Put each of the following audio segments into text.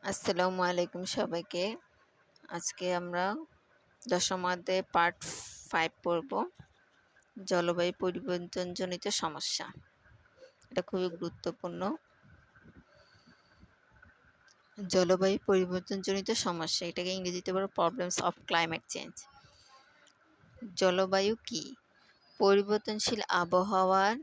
আসসালামু আলাইকুম সবাইকে। আজকে আমরা দশম অধ্যায়ে পার্ট 5 পড়ব। জলবায়ু পরিবর্তনজনিত সমস্যা। এটা খুবই গুরুত্বপূর্ণ। জলবায়ু পরিবর্তনজনিত সমস্যা, এটাকে ইংরেজিতে বলে প্রবলেমস অফ ক্লাইমেট চেঞ্জ। জলবায়ু কি? পরিবর্তনশীল আবহাওয়ার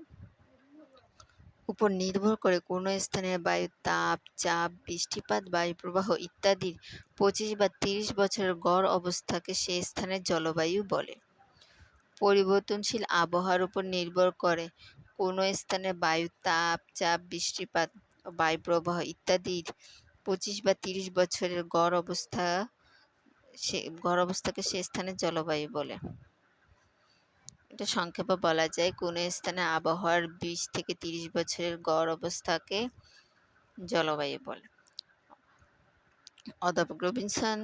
উপর নির্ভর করে কোনো স্থানের বায়ুর তাপ, চাপ, বৃষ্টিপাত, বায়ুপ্রবাহ ইত্যাদির 25 বা 30 বছরের গড় অবস্থাকে সে স্থানের জলবায়ু বলে। পরিবর্তনশীল আবহাওয়ার উপর নির্ভর করে কোনো স্থানের বায়ুর তাপ, চাপ, বৃষ্টিপাত ও বায়ুপ্রবাহ ইত্যাদির 25 বা 30 বছরের গড় অবস্থাকে সে স্থানের জলবায়ু বলে। এটা সংক্ষেপে বলা যায়, কোনো স্থানে আবহাওয়ার 20 থেকে 30 বছরের গড় অবস্থাকে জলবায়ু বলে। অধ্যাপক রবিনসন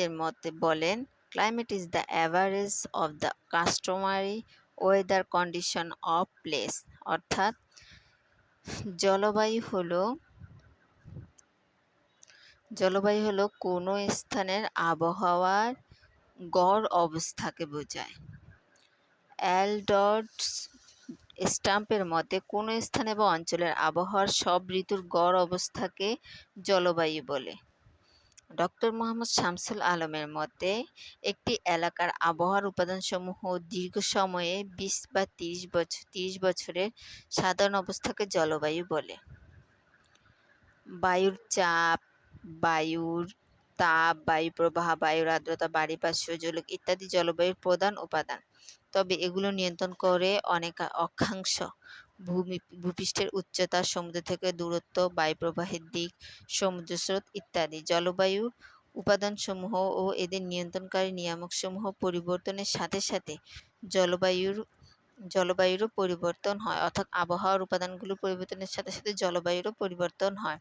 এর মতে বলেন, climate is the average of the customary weather condition of place. অর্থাৎ জলবায়ু হলো কোনো স্থানের আবহাওয়ার গড় অবস্থাকে বোঝায়। অ্যালডর্স স্টাম্পের মতে কোনো স্থানে বা অঞ্চলের আবহাওয়ার সব ঋতুর গড় অবস্থাকে জলবায়ু বলে। ডক্টর মোহাম্মদ শামসুল আলমের মতে একটি এলাকার আবহাওয়ার উপাদানসমূহ দীর্ঘ সময়ে 20 বা 30 বছরের সাধারণ অবস্থাকে জলবায়ু বলে। বায়ুর চাপ, বায়ুর তাপ, বায়ুপ্রবাহ, বায়ুর আর্দ্রতা, বাড়িপাত, সূর্যালোক ইত্যাদি জলবায়ুর প্রধান উপাদান। তবে এগুলো নিয়ন্ত্রণ করে অনেক অক্ষাংশ: ভূপৃষ্ঠের উচ্চতা, সমুদ্র থেকে দূরত্ব, বায়ুপ্রবাহের দিক, সমুদ্রস্রোত ইত্যাদি। জলবায়ুর উপাদানসমূহ ও এদের নিয়ন্ত্রণকারী নিয়ামকসমূহ পরিবর্তনের সাথে সাথে জলবায়ুরও পরিবর্তন হয়। অর্থাৎ আবহাওয়ার উপাদানগুলো পরিবর্তনের সাথে সাথে জলবায়ুরও পরিবর্তন হয়।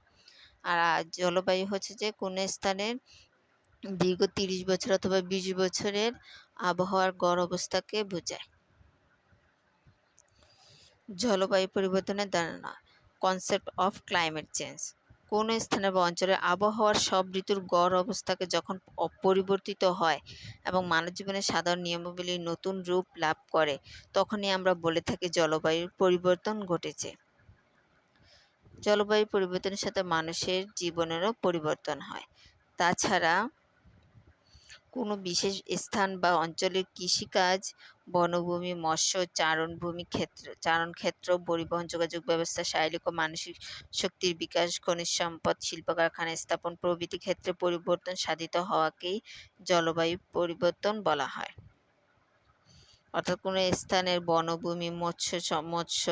আর জলবায়ু হচ্ছে যে কোনো স্থানের দীর্ঘ 30 বছর অথবা 20 বছরের আবহাওয়ার গড় অবস্থাকে বোঝায়। জলবায়ু পরিবর্তনের ধারণা, কনসেপ্ট অফ ক্লাইমেট চেঞ্জ। কোনো স্থানের বা অঞ্চলের আবহাওয়ার সব ঋতুর গড় অবস্থাকে যখন পরিবর্তিত হয় এবং মানব জীবনের সাধারণ নিয়মাবলী নতুন রূপ লাভ করে, তখনই আমরা বলে থাকি জলবায়ুর পরিবর্তন ঘটেছে। জলবায়ু পরিবর্তনের সাথে মানুষের জীবনেরও পরিবর্তন হয়। তাছাড়া কোনো বিশেষ স্থান বা অঞ্চলের কৃষিকাজ, বনভূমি, মৎস্য চারণক্ষেত্র, পরিবহন, যোগাযোগ ব্যবস্থা, শারীরিক ও মানসিক শক্তির বিকাশ, খনিজ সম্পদ, শিল্প কারখানা স্থাপন প্রভৃতি ক্ষেত্রে পরিবর্তন সাধিত হওয়াকেই জলবায়ু পরিবর্তন বলা হয়। অর্থাৎ কোনো স্থানের বনভূমি, মৎস্য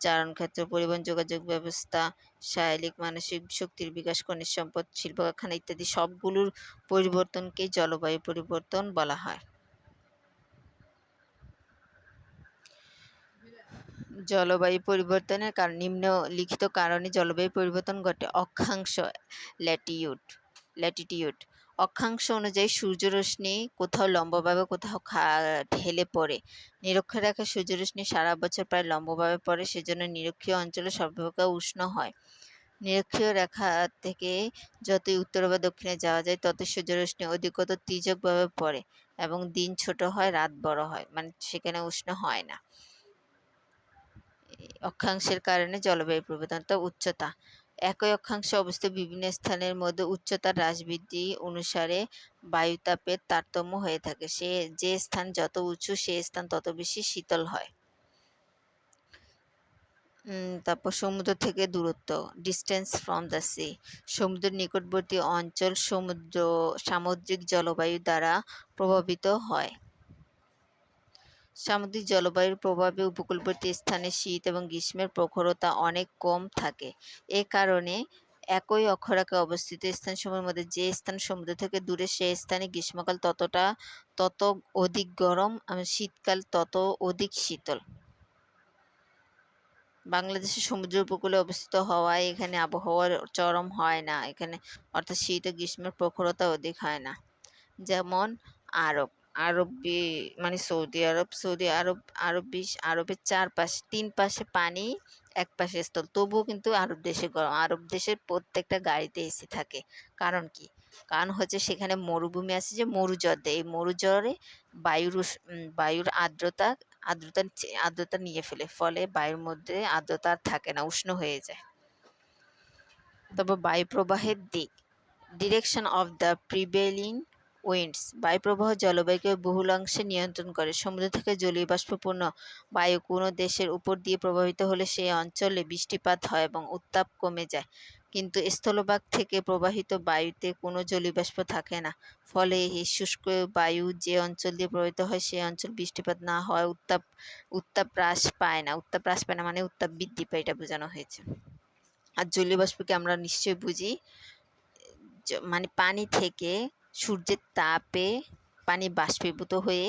চারণক্ষেত্র, পরিবহন, যোগাযোগ ব্যবস্থা, শারীরিক মানসিক শক্তির বিকাশ, খনিজ সম্পদ, শিল্প কারখানা ইত্যাদি সবগুলোর পরিবর্তনকেই জলবায়ু পরিবর্তন বলা হয়। জলবায়ু পরিবর্তনের কারণ, নিম্নলিখিত কারণে জলবায়ু পরিবর্তন ঘটে। অক্ষাংশ, ল্যাটিটিউড। অক্ষাংশ অনুযায়ী সূর্যরশ্মি কোথাও লম্বভাবে কোথাও ঢেলে পড়ে। নিরক্ষরেখায় সূর্যরশ্মি সারা বছর প্রায় লম্বভাবে পড়ে, সেজন্য নিরক্ষীয় অঞ্চলে সর্বাপেক্ষা উষ্ণ হয়। নিরক্ষীয় রেখা থেকে যতই উত্তর বা দক্ষিণে যাওয়া যায় ততই সূর্যরশ্মি অধিকতর তীর্যকভাবে পড়ে এবং দিন ছোট হয়, রাত বড় হয়, মানে সেখানে উষ্ণ হয় না। অক্ষাংশের কারণে জলবায়ু পরিবর্তন। উচ্চতা, একই অক্ষাংশে অবস্থিত বিভিন্ন স্থানের মধ্যে উচ্চতার হ্রাস বৃদ্ধি অনুসারে বায়ুতাপের তারতম্য হয়ে থাকে। যে স্থান যত উঁচু সে স্থান তত বেশি শীতল হয়। তারপর সমুদ্র থেকে দূরত্ব, ডিস্টেন্স ফ্রম দ্য সি। সমুদ্রের নিকটবর্তী অঞ্চল সামুদ্রিক জলবায়ু দ্বারা প্রভাবিত হয়। সামুদ্রিক জলবায়ুর প্রভাবে উপকূলবর্তী স্থানে শীত এবং গ্রীষ্মের প্রখরতা অনেক কম থাকে। এ কারণে একই অক্ষরেখায় অবস্থিত স্থানসমূহের মধ্যে যে স্থান সমুদ্র থেকে দূরে সে স্থানে গ্রীষ্মকাল তত অধিক গরম এবং শীতকাল তত অধিক শীতল। বাংলাদেশের সমুদ্র উপকূলে অবস্থিত হওয়ায় এখানে আবহাওয়ার চরম হয় না, এখানে অর্থাৎ শীত ও গ্রীষ্মের প্রখরতা অধিক হয় না। যেমন মানে সৌদি আরবের আরবের তিন পাশে পানি একপাশে স্থল, তবুও কিন্তু আরব দেশে গরম। আরব দেশের প্রত্যেকটা গাড়িতে এসি থাকে। কারণ কি? কারণ হচ্ছে সেখানে মরুভূমি আছে, যে মরুজর্দে, এই মরুজরে বায়ুর আর্দ্রতা নিয়ে ফেলে, ফলে বায়ুর মধ্যে আর্দ্রতা আর থাকে না, উষ্ণ হয়ে যায়। তবে বায়ু প্রবাহের দিক, direction of the prevailing winds, বায়ুপ্রবাহ জলবায়ুকে বহুলাংশে নিয়ন্ত্রণ করে। সমুদ্র থেকে জলীয় বাষ্পপূর্ণ বায়ু কোনো দেশের উপর দিয়ে প্রবাহিত হলে সেই অঞ্চলে বৃষ্টিপাত হয় এবং উত্তাপ কমে যায়। কিন্তু স্থলভাগ থেকে প্রবাহিত বায়ুতে কোনো জলীয় বাষ্প থাকে না, ফলে এই শুষ্ক বায়ু যে অঞ্চল দিয়ে প্রবাহিত হয় সেই অঞ্চল বৃষ্টিপাত না হয়, উত্তাপ হ্রাস পায় না। উত্তাপ হ্রাস পায় না মানে উত্তাপ বৃদ্ধি পায়, এটা বোঝানো হয়েছে। আর জলীয় বাষ্পকে আমরা নিশ্চয়ই বুঝি, মানে পানি থেকে সূর্যের তাপে পানি বাষ্পীভূত হয়ে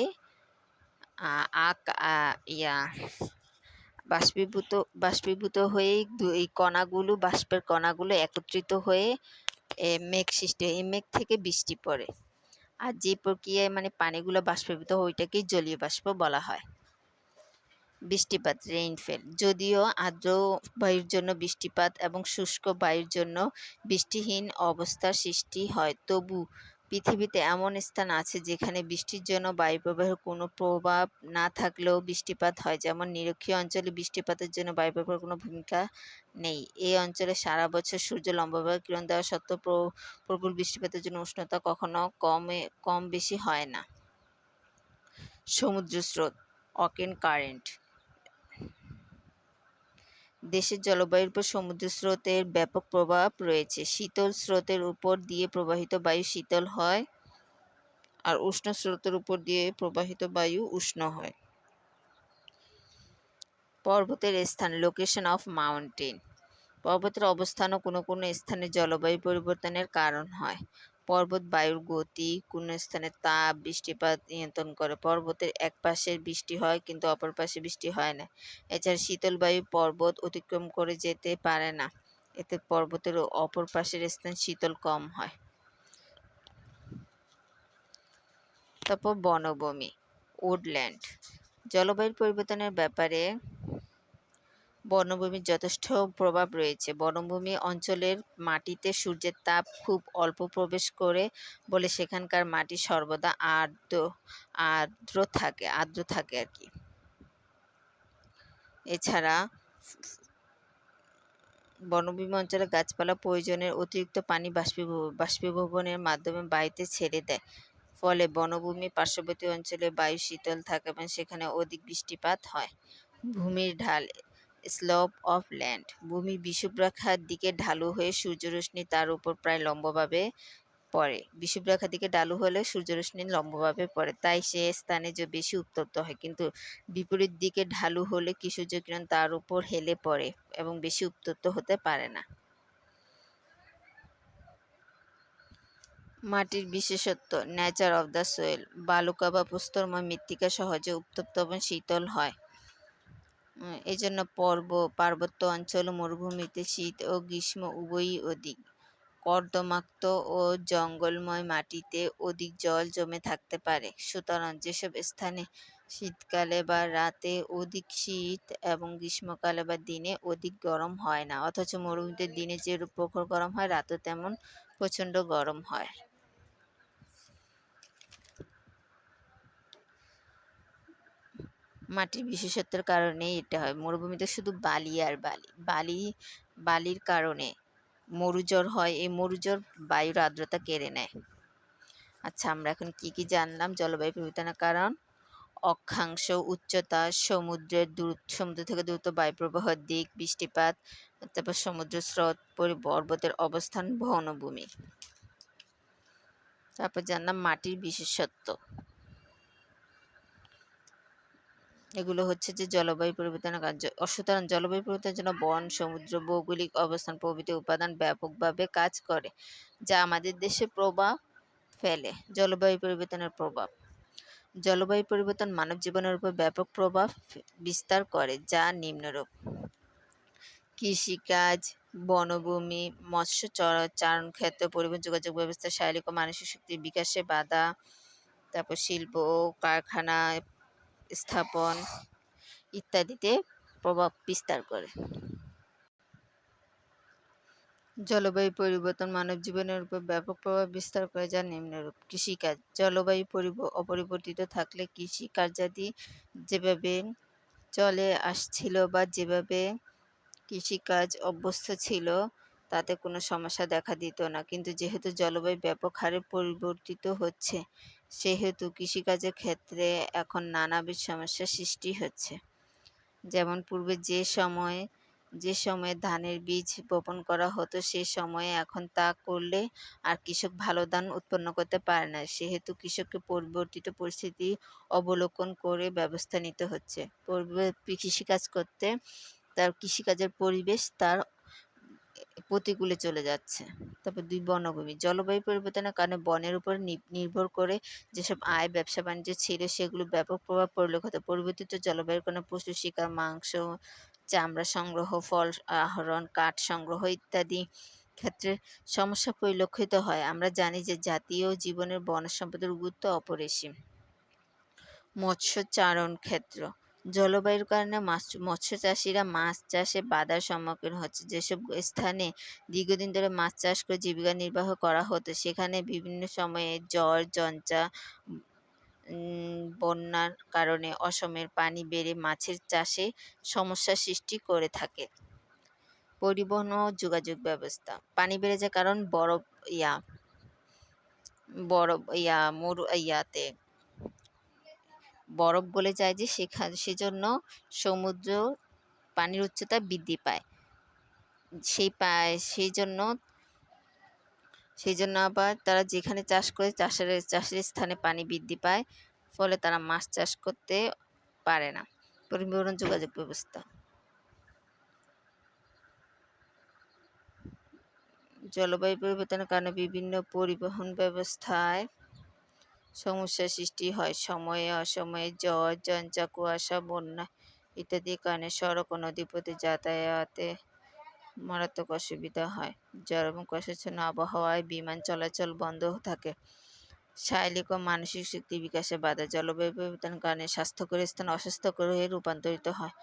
বাষ্পীভূত হয়ে এই বাষ্পের কণাগুলো একত্রিত হয়ে মেঘ সৃষ্টি হয়। এই মেঘ থেকে বৃষ্টি পড়ে। আর যে প্রক্রিয়ায় মানে পানিগুলো বাষ্পীভূত হয় ওইটাকেই জলীয় বাষ্প বলা হয়। বৃষ্টিপাত, রেইনফল, যদিও আর্দ্র বায়ুর জন্য বৃষ্টিপাত এবং শুষ্ক বায়ুর জন্য বৃষ্টিহীন অবস্থার সৃষ্টি হয়, তবু পৃথিবীতে এমন স্থান আছে যেখানে বৃষ্টির জন্য বায়ুপ্রবাহের কোনো প্রভাব না থাকলেও বৃষ্টিপাত হয়, যেমন নিরক্ষীয় অঞ্চলে বৃষ্টিপাতের জন্য বায়ুপ্রবাহের কোনো ভূমিকা নেই। এই অঞ্চলে সারা বছর সূর্য লম্বাভাবে কিরণ দেওয়া সত্ত্বেও প্রবল বৃষ্টিপাতের জন্য উষ্ণতা কখনো কম বেশি হয় না। সমুদ্র স্রোত, অকেন কারেন্ট, দেশের জলবায়ুর উপর সমুদ্র স্রোতের ব্যাপক প্রভাব রয়েছে। শীতল স্রোতের উপর দিয়ে প্রবাহিত বায়ু শীতল হয়, আর উষ্ণ স্রোতের উপর দিয়ে প্রবাহিত বায়ু উষ্ণ হয়। পর্বতের স্থান, লোকেশন অফ মাউন্টেন, পর্বতের অবস্থানও কোনো কোনো স্থানে জলবায়ু পরিবর্তনের কারণ হয়। পর্বত বায়ুর গতি, কোনো স্থানে তাপ, বৃষ্টিপাত নিয়ন্ত্রণ করে। পর্বতের এক পাশে বৃষ্টি হয় কিন্তু অপর পাশে বৃষ্টি হয় না। এছাড়া শীতল বায়ু পর্বত অতিক্রম করে যেতে পারে না, এতে পর্বতের অপর পাশের স্থান শীতল কম হয়। তারপর বনভূমি, উডল্যান্ড, জলবায়ুর পরিবর্তনের ব্যাপারে বনভূমির যথেষ্ট প্রভাব রয়েছে। বনভূমি অঞ্চলের মাটিতে সূর্যের তাপ খুব অল্প প্রবেশ করে বলে সেখানকার মাটি সর্বদা আর্দ্র থাকে আর কি। এছাড়া বনভূমি অঞ্চলে গাছপালা প্রয়োজনের অতিরিক্ত পানি বাষ্পীভবনের মাধ্যমে বায়ুতে ছেড়ে দেয়, ফলে বনভূমি পার্শ্ববর্তী অঞ্চলে বায়ু শীতল থাকে এবং সেখানে অধিক বৃষ্টিপাত হয়। ভূমির ঢাল, স্লোপ অফ ল্যান্ড, ভূমি বিষুবরেখার দিকে ঢালু হয়ে সূর্যরশ্মি তার উপর প্রায় লম্বভাবে পড়ে। বিষুবরেখার দিকে ঢালু হলে সূর্যরশ্মি লম্বভাবে পড়ে, তাই সে স্থানে যে বেশি উত্তপ্ত হয়, কিন্তু বিপরীত দিকে ঢালু হলে কি সূর্যকিরণ তার উপর হেলে পড়ে এবং বেশি উত্তপ্ত হতে পারে না। মাটির বিশেষত্ব, নেচার অফ দ্য সোয়েল, বালুকা বা প্রস্তরময় মৃত্তিকা সহজে উত্তপ্ত এবং শীতল হয়। এই জন্য পার্বত্য অঞ্চল মরুভূমিতে শীত ও গ্রীষ্ম উভয়ই অধিক। কর্দমাক্ত ও জঙ্গলময় মাটিতে অধিক জল জমে থাকতে পারে। সুতরাং যেসব স্থানে শীতকালে বা রাতে অধিক শীত এবং গ্রীষ্মকালে বা দিনে অধিক গরম হয় না, অথচ মরুভূমিতে দিনে যেরূপ প্রখর গরম হয় রাতে তেমন প্রচণ্ড গরম হয়। মাটির বিশেষত্বের কারণেই এটা হয়। মরুভূমিতে শুধু বালি আর বালির কারণে মরুজল হয়। এই মরুজল বায়ুর আর্দ্রতা কেড়ে নেয়। আচ্ছা, আমরা এখন কি জানলাম জলবায়ু পরিবর্তনের কারণ? অক্ষাংশ, উচ্চতা, সমুদ্র থেকে দ্রুত বায়ু প্রবাহের দিক, বৃষ্টিপাত, তারপর সমুদ্র স্রোত, পর্বতের অবস্থান, বনভূমি। তারপর জানলাম মাটির বিশেষত্ব। এগুলো হচ্ছে যে জলবায়ু পরিবর্তনের কার্য। সুতরাং জলবায়ু পরিবর্তনের জন্য বন, সমুদ্র, ভৌগোলিক অবস্থান প্রভৃতি উপাদান ব্যাপকভাবে কাজ করে, যা আমাদের দেশে প্রভাব ফেলে। জলবায়ু পরিবর্তনের প্রভাব, জলবায়ু পরিবর্তন মানব জীবনের উপর ব্যাপক প্রভাব বিস্তার করে, যা নিম্নরূপ: কৃষিকাজ, বনভূমি, মৎস্য চারণ ক্ষেত্র, পরিবহন, যোগাযোগ ব্যবস্থা, শারীরিক ও মানসিক শক্তির বিকাশে বাধা, তারপর শিল্প ও কারখানা স্থাপন ইত্যাদিতে প্রভাব বিস্তার করে। জলবায়ু পরিবর্তন মানব জীবনের উপর ব্যাপক প্রভাব বিস্তার করে, যা নিম্নরূপ। কৃষিকাজ। জলবায়ু অপরিবর্তিত থাকলে কৃষিকার্যাদি যেভাবে চলে আসছিল বা যেভাবে কৃষিকাজ অভ্যস্ত ছিল তাতে কোনো সমস্যা দেখা দিত না, কিন্তু যেহেতু জলবায়ু ব্যাপক হারে পরিবর্তিত হচ্ছে, সেহেতু কৃষিকাজের ক্ষেত্রে এখন নানাবিধ সমস্যার সৃষ্টি হচ্ছে। যেমন পূর্বে যে সময়ে ধানের বীজ বপন করা হতো, সে সময়ে এখন তা করলে আর কৃষক ভালো ধান উৎপন্ন করতে পারে না, সেহেতু কৃষককে পরিবর্তিত পরিস্থিতি অবলোকন করে ব্যবস্থা নিতে হচ্ছে। কৃষিকাজ করতে তার কৃষিকাজের পরিবেশ তার প্রতিকূলে চলে যাচ্ছে। তারপর 2, বনভূমি। জলবায়ু পরিবর্তনের কারণে বনের উপর নির্ভর করে যেসব আয় ব্যবসা বাণিজ্য ছিল, সেগুলো ব্যাপক প্রভাব পরিলক্ষিত। পরিবর্তিত জলবায়ুর কারণে পশু শিকার, মাংস, চামড়া সংগ্রহ, ফল আহরণ, কাঠ সংগ্রহ ইত্যাদি ক্ষেত্রে সমস্যা পরিলক্ষিত হয়। আমরা জানি যে জাতীয় জীবনের বন সম্পদের গুরুত্ব অপরিসীম। মৎস্য চারণ ক্ষেত্র। জলবায়ুর কারণে মৎস্য চাষিরা মাছ চাষে বাধার সম্মুখীন হচ্ছে। যেসব স্থানে দীর্ঘদিন ধরে মাছ চাষ করে জীবিকা নির্বাহ করা হতো, সেখানে বিভিন্ন সময়ে ঝড়, ঝঞ্ঝা, বন্যার কারণে অসময়ের পানি বেড়ে মাছের চাষে সমস্যার সৃষ্টি করে থাকে। পরিবহন ও যোগাযোগ ব্যবস্থা। পানি বেড়ে যায় কারণ বরফ গলে যায়, যে সেজন্য সমুদ্র পানির উচ্চতা বৃদ্ধি পায়। সেই জন্য আবার তারা যেখানে চাষ করে চাষের স্থানে পানি বৃদ্ধি পায়, ফলে তারা মাছ চাষ করতে পারে না। পরিবহন যোগাযোগ ব্যবস্থা। জলবায়ু পরিবর্তনের কারণে বিভিন্ন পরিবহন ব্যবস্থায় সমস্যার সৃষ্টি হয়। সময়ে অসময়ে ঝড়, ঝঞ্ঝা, কুয়াশা, বন্যা ইত্যাদির কারণে সড়ক ও নদীপথে যাতায়াতে মারাত্মক অসুবিধা হয়। ঝড় এবং কুয়াশাচ্ছন্ন আবহাওয়ায় বিমান চলাচল বন্ধ থাকে। শারীরিক ও মানসিক শক্তি বিকাশে বাধা। জলবায়ু পরিবর্তনের কারণে স্বাস্থ্যকর স্থান অস্বাস্থ্যকর হয়ে রূপান্তরিত হয়।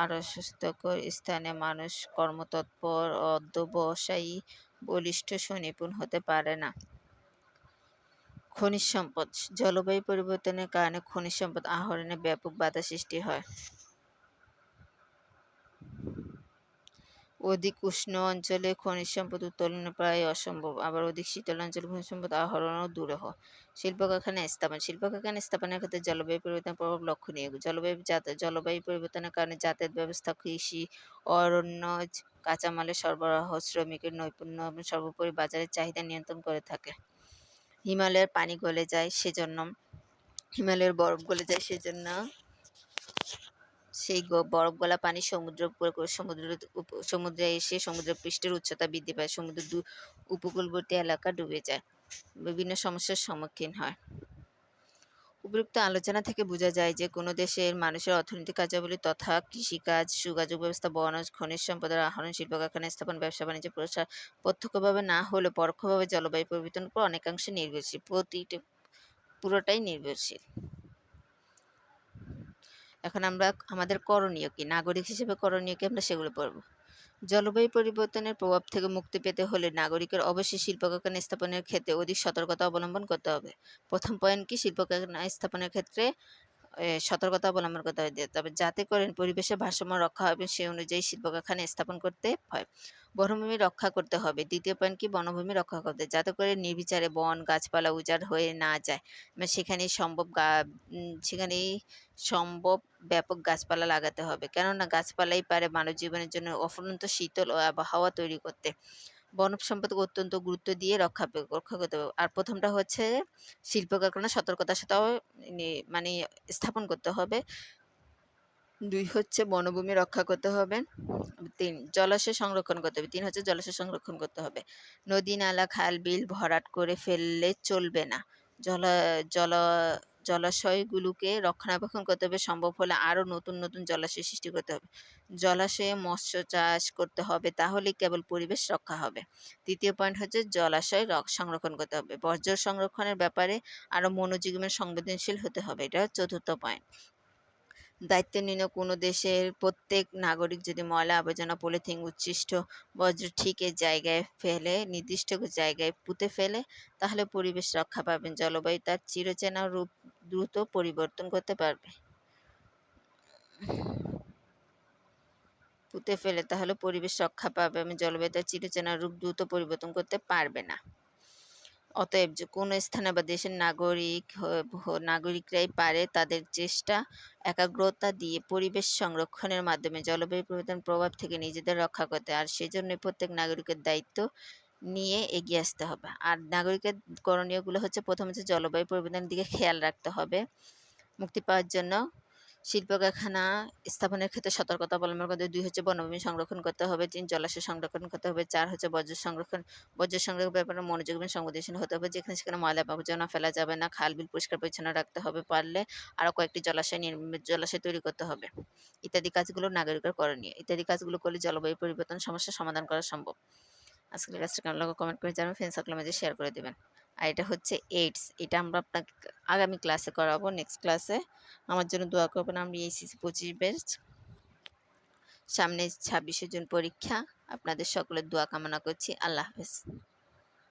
আর অস্বাস্থ্যকর স্থানে মানুষ কর্মতৎপর, অধ্যবসায়ী, বলিষ্ঠ, সুনিপুণ হতে পারে না। খনিজ সম্পদ। জলবায়ু পরিবর্তনের কারণে খনিজ সম্পদ আহরণে ব্যাপক বাধা সৃষ্টি হয়। অধিক উষ্ণ অঞ্চলে খনিজ সম্পদ উত্তোলন প্রায় অসম্ভব, আবার অধিক শীতল অঞ্চলে খনিজ সম্পদ আহরণও দুরূহ। শিল্প কারখানা স্থাপনের ক্ষেত্রে জলবায়ু পরিবর্তনের প্রভাব লক্ষণীয়। জলবায়ু পরিবর্তনের কারণে যাতায়াত ব্যবস্থা, কৃষি, অরণ্য, কাঁচামালের সরবরাহ, শ্রমিকের নৈপুণ্য এবং সর্বোপরি বাজারের চাহিদা নিয়ন্ত্রণ করে থাকে। হিমালয়ের বরফ গলে যায়, সেজন্য সেই বরফ গলা পানি সমুদ্রে এসে সমুদ্র পৃষ্ঠের উচ্চতা বৃদ্ধি পায়, সমুদ্র উপকূলবর্তী এলাকা ডুবে যায়, বিভিন্ন সমস্যার সম্মুখীন হয়। উপরোক্ত আলোচনা থেকে বোঝা যায় যে কোনো দেশের মানুষের অর্থনৈতিক কার্যাবলী তথা কৃষিকাজ, যোগাযোগ ব্যবস্থা, বনজ, খনিজ সম্পদের আহরণ, শিল্প কারখানা স্থাপন, ব্যবসা বাণিজ্য প্রসার প্রত্যক্ষভাবে না হলেও পরোক্ষভাবে জলবায়ু পরিবর্তনের উপর অনেকাংশে নির্ভরশীল। পুরোটাই নির্ভরশীল। এখন আমরা আমাদের করণীয় কি, নাগরিক হিসেবে করণীয় কি, আমরা সেগুলো পড়ব। জলবায়ু পরিবর্তনের প্রভাব থেকে মুক্তি পেতে হলে নাগরিকের অবশ্যই শিল্প কারখানা স্থাপনের ক্ষেত্রে অধিক সতর্কতা অবলম্বন করতে হবে। প্রথম পয়েন্ট কি, শিল্প কারখানা স্থাপনের ক্ষেত্রে সতর্কতা অবলম্বন করতে হবে, তবে যাতে করে পরিবেশের ভারসাম্য রক্ষা হবে সে অনুযায়ী শিল্প কারখানা স্থাপন করতে হয়। বনভূমি রক্ষা করতে হবে। দ্বিতীয় পয়েন্ট কি, বনভূমি রক্ষা করতে, যাতে করে নির্বিচারে বন গাছপালা উজাড় হয়ে না যায়, সেখানেই সম্ভব ব্যাপক গাছপালা লাগাতে হবে, কেননা গাছপালাই পারে মানব জীবনের জন্য অফুরন্ত শীতল ও আবহাওয়া তৈরি করতে। বনজ সম্পদকে অত্যন্ত গুরুত্ব দিয়ে রক্ষা করতে হবে। আর প্রথমটা হচ্ছে শিল্প কারখানা সতর্কতার সাথে স্থাপন করতে হবে। 2 হচ্ছে বনভূমি রক্ষা করতে হবে। 3 জলাশয় সংরক্ষণ করতে হবে। 3 হচ্ছে জলাশয় সংরক্ষণ করতে হবে। নদী, নালা, খাল, বিল ভরাট করে ফেললে চলবে না। জলাশয়গুলোকে রক্ষণাবেক্ষণ করতে হবে, সম্ভব হলে আরও নতুন নতুন জলাশয় সৃষ্টি করতে হবে। জলাশয়ে মৎস্য চাষ করতে হবে, তাহলেই কেবল পরিবেশ রক্ষা হবে। তৃতীয় পয়েন্ট হচ্ছে জলাশয় সংরক্ষণ করতে হবে। বর্জ্য সংরক্ষণের ব্যাপারে আরও মনোযোগী এবং সংবেদনশীল হতে হবে, এটা চতুর্থ পয়েন্ট। দায়িত্বহীন কোনো দেশের প্রত্যেক নাগরিক যদি ময়লা আবর্জনা পলিথিন উচ্ছিষ্ট বর্জ্য ঠিক এ জায়গায় ফেলে, নির্দিষ্ট জায়গায় পুঁতে ফেলে, তাহলে পরিবেশ রক্ষা পাবেন, জলবায়ু তার চিরচেনা রূপ দ্রুত পরিবর্তন করতে পারবে। পুঁতে ফেলে তাহলে পরিবেশ রক্ষা পাবে এবং জলবায়ু তার চিরচেনা রূপ দ্রুত পরিবর্তন করতে পারবে না। অতএব যে কোনো স্থানে বা দেশের নাগরিকরাই পারে তাদের চেষ্টা একাগ্রতা দিয়ে পরিবেশ সংরক্ষণের মাধ্যমে জলবায়ু পরিবর্তনের প্রভাব থেকে নিজেদের রক্ষা করতে, আর সেজন্যই প্রত্যেক নাগরিকের দায়িত্ব নিয়ে এগিয়ে আসতে হবে। আর নাগরিকের করণীয়গুলো হচ্ছে, প্রথম হচ্ছে জলবায়ু পরিবর্তনের দিকে খেয়াল রাখতে হবে। মুক্তি পাওয়ার জন্য শিল্প কারখানা স্থাপনের ক্ষেত্রে সতর্কতা অবলম্বন করতে হবে। 2 হচ্ছে বনভূমি সংরক্ষণ করতে হবে। 3 জলাশয় সংরক্ষণ করতে হবে। 4 হচ্ছে বর্জ্য সংরক্ষণের ব্যাপারে মনোযোগী এবং সংবেদনশীল হতে হবে। যেখানে সেখানে ময়লা আবর্জনা ফেলা যাবে না। খাল-বিল পরিষ্কার পরিচ্ছন্ন রাখতে হবে। পারলে আরও কয়েকটি জলাশয় তৈরি করতে হবে। ইত্যাদি কাজগুলো নাগরিকের করণীয়। ইত্যাদি কাজগুলো করলে জলবায়ু পরিবর্তন সমস্যার সমাধান করা সম্ভব। আজকের কাজটা কেমন লাগলো কমেন্ট করে জানাবেন, ফ্রেন্ড সার্কেলের মাঝে শেয়ার করে দেবেন। আর এটা হচ্ছে এইডস, এটা আমরা আপনাকে আগামী ক্লাসে করাবো, নেক্সট ক্লাসে। আমার জন্য দোয়া করবেন। আমি এইচএসসি 25 ব্যাচ, সামনে 26শে জুন পরীক্ষা। আপনাদের সকলের দোয়া কামনা করছি। আল্লাহ হাফেজ।